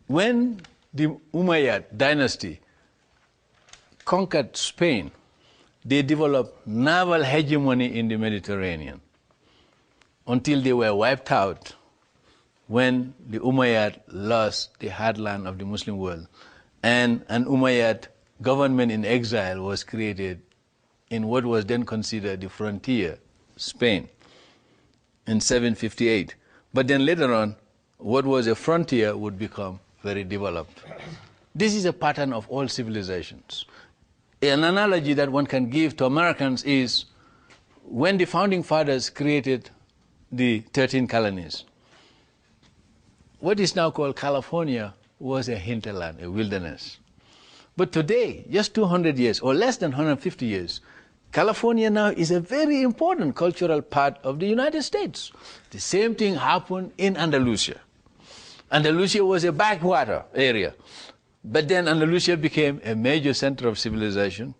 when the Umayyad dynasty conquered Spain, they developed naval hegemony in the Mediterranean until they were wiped out when the Umayyad lost the heartland of the Muslim world, and an Umayyad government in exile was created in what was then considered the frontier, Spain, in 758. But then later on, what was a frontier would become very developed. This is a pattern of all civilizations. An analogy that one can give to Americans is when the founding fathers created the 13 colonies, what is now called California was a hinterland, a wilderness. But today, just 200 years, or less than 150 years, California now is a very important cultural part of the United States. The same thing happened in Andalusia. Andalusia was a backwater area, but then Andalusia became a major center of civilization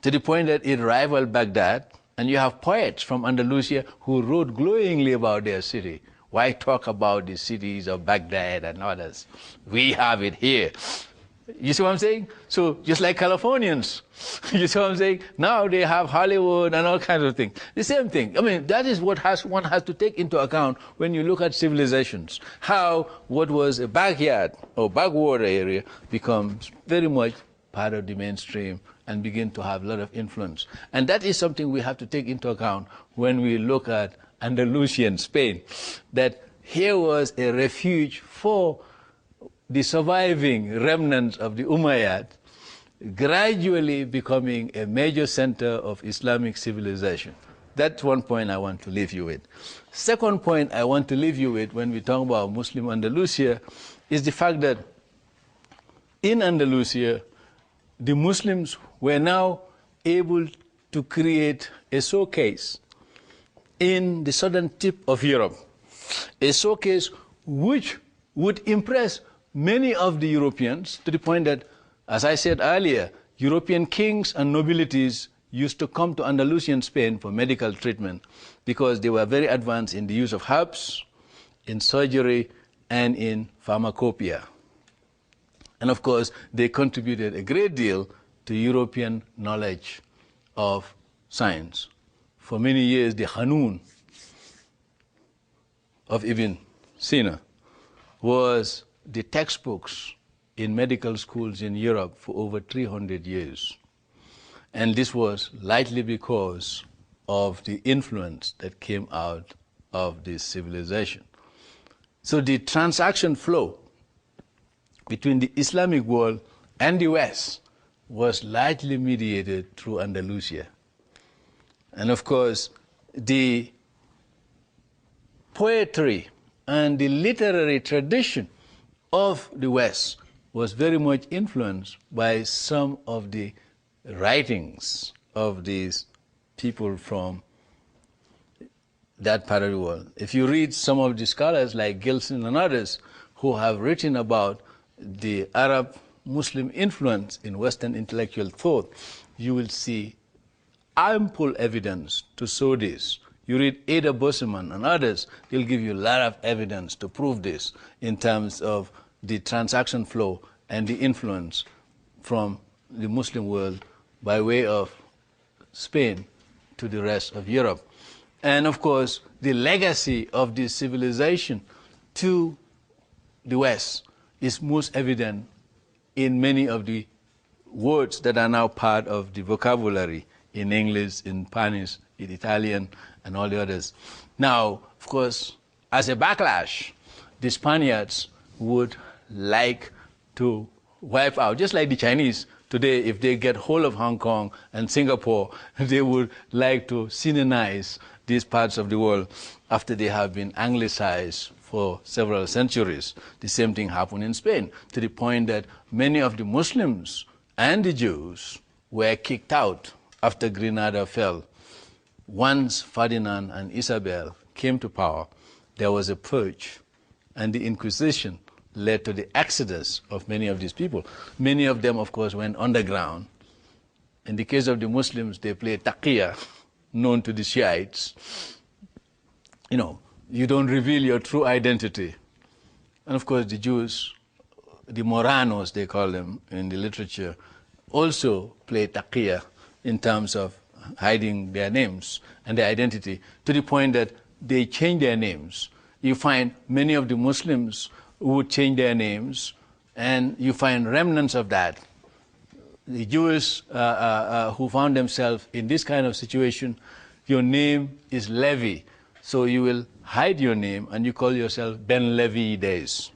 to the point that it rivaled Baghdad, and you have poets from Andalusia who wrote glowingly about their city. Why talk about the cities of Baghdad and others? We have it here. You see what I'm saying? So just like Californians, you see what I'm saying? Now they have Hollywood and all kinds of things. The same thing. I mean, that is what one has to take into account when you look at civilizations. How what was a backyard or backwater area becomes very much part of the mainstream and begin to have a lot of influence. And that is something we have to take into account when we look at Andalusian Spain, that here was a refuge for the surviving remnants of the Umayyad, gradually becoming a major center of Islamic civilization. That's one point I want to leave you with. Second point I want to leave you with when we talk about Muslim Andalusia is the fact that in Andalusia, the Muslims were now able to create a showcase in the southern tip of Europe, a showcase which would impress many of the Europeans to the point that, as I said earlier, European kings and nobilities used to come to Andalusian Spain for medical treatment because they were very advanced in the use of herbs, in surgery, and in pharmacopoeia. And of course, they contributed a great deal to European knowledge of science. For many years, the Hanun of Ibn Sina was the textbooks in medical schools in Europe for over 300 years. And this was likely because of the influence that came out of this civilization. So the transaction flow between the Islamic world and the West was largely mediated through Andalusia. And of course, the poetry and the literary tradition of the West was very much influenced by some of the writings of these people from that part of the world. If you read some of the scholars like Gilson and others who have written about the Arab-Muslim influence in Western intellectual thought, you will see ample evidence to show this. You read Ada Bosman and others, they'll give you a lot of evidence to prove this in terms of the transaction flow and the influence from the Muslim world by way of Spain to the rest of Europe. And of course, the legacy of this civilization to the West is most evident in many of the words that are now part of the vocabulary in English, in Spanish, in Italian, and all the others. Now, of course, as a backlash, the Spaniards would like to wipe out, just like the Chinese today, if they get hold of Hong Kong and Singapore, they would like to Sinianize these parts of the world after they have been anglicized for several centuries. The same thing happened in Spain, to the point that many of the Muslims and the Jews were kicked out after Grenada fell. Once Ferdinand and Isabel came to power, there was a purge, and the Inquisition led to the exodus of many of these people. Many of them, of course, went underground. In the case of the Muslims, they played taqiyya, known to the Shiites. You know, you don't reveal your true identity. And of course, the Jews the Moranos, they call them in the literature, also play taqiyya in terms of hiding their names and their identity, to the point that they change their names. You find many of the Muslims who would change their names, and you find remnants of that. The Jews who found themselves in this kind of situation, your name is Levi, so you will hide your name and you call yourself Ben Levides.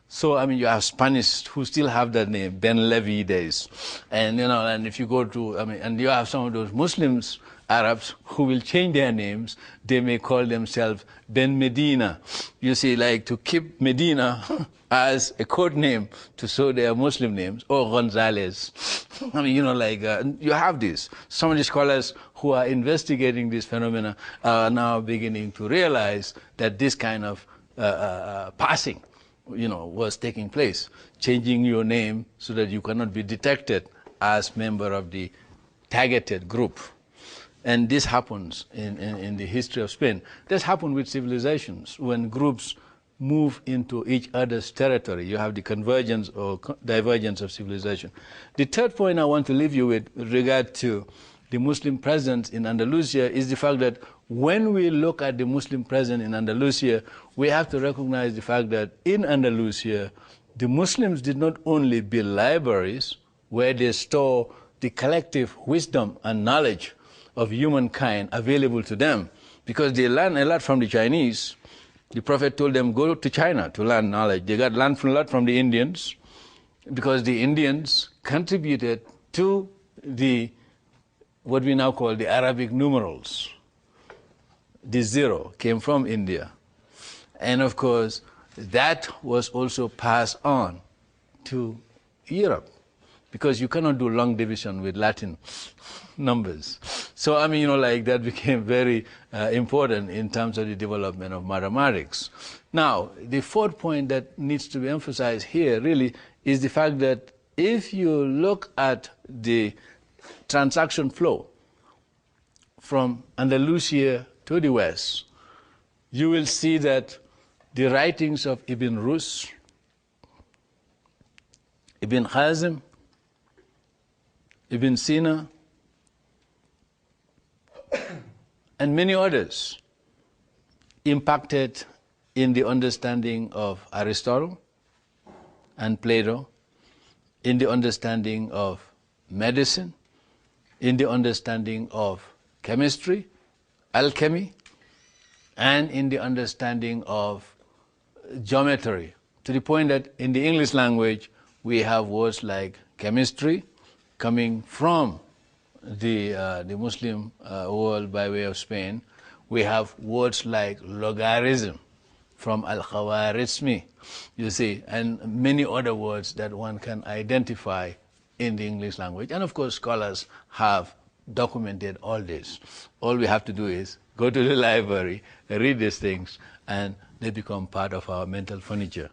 So, I mean, you have Spanish who still have that name, Ben Levides. And, you know, and if you go to, I mean, and you have some of those Muslims, Arabs, who will change their names. They may call themselves Ben Medina. You see, like to keep Medina as a code name to show their Muslim names, or Gonzalez. I mean, you know, like, you have this. Some of the scholars who are investigating this phenomena are now beginning to realize that this kind of passing, you know, was taking place, changing your name so that you cannot be detected as member of the targeted group. And this happens in the history of Spain. This happened with civilizations. When groups move into each other's territory, you have the convergence or divergence of civilization. The third point I want to leave you with regard to the Muslim presence in Andalusia is the fact that when we look at the Muslim presence in Andalusia, we have to recognize the fact that in Andalusia, the Muslims did not only build libraries where they store the collective wisdom and knowledge of humankind available to them, because they learn a lot from the Chinese. The Prophet told them, go to China to learn knowledge. They got learned a lot from the Indians, because the Indians contributed to what we now call the Arabic numerals. The 0 came from India. And of course, that was also passed on to Europe, because you cannot do long division with Latin numbers. So, I mean, you know, like that became very important in terms of the development of mathematics. Now, the fourth point that needs to be emphasized here really is the fact that if you look at the transaction flow from Andalusia to the west, you will see that the writings of Ibn Rus, Ibn Khazim, Ibn Sina, and many others impacted in the understanding of Aristotle and Plato, in the understanding of medicine, in the understanding of chemistry, alchemy, and in the understanding of geometry, to the point that in the English language we have words like chemistry coming from the Muslim world by way of Spain. We have words like logarithm from al-Khawarizmi, you see, and many other words that one can identify in the English language. And of course, scholars have documented all this. All we have to do is go to the library, read these things, and they become part of our mental furniture.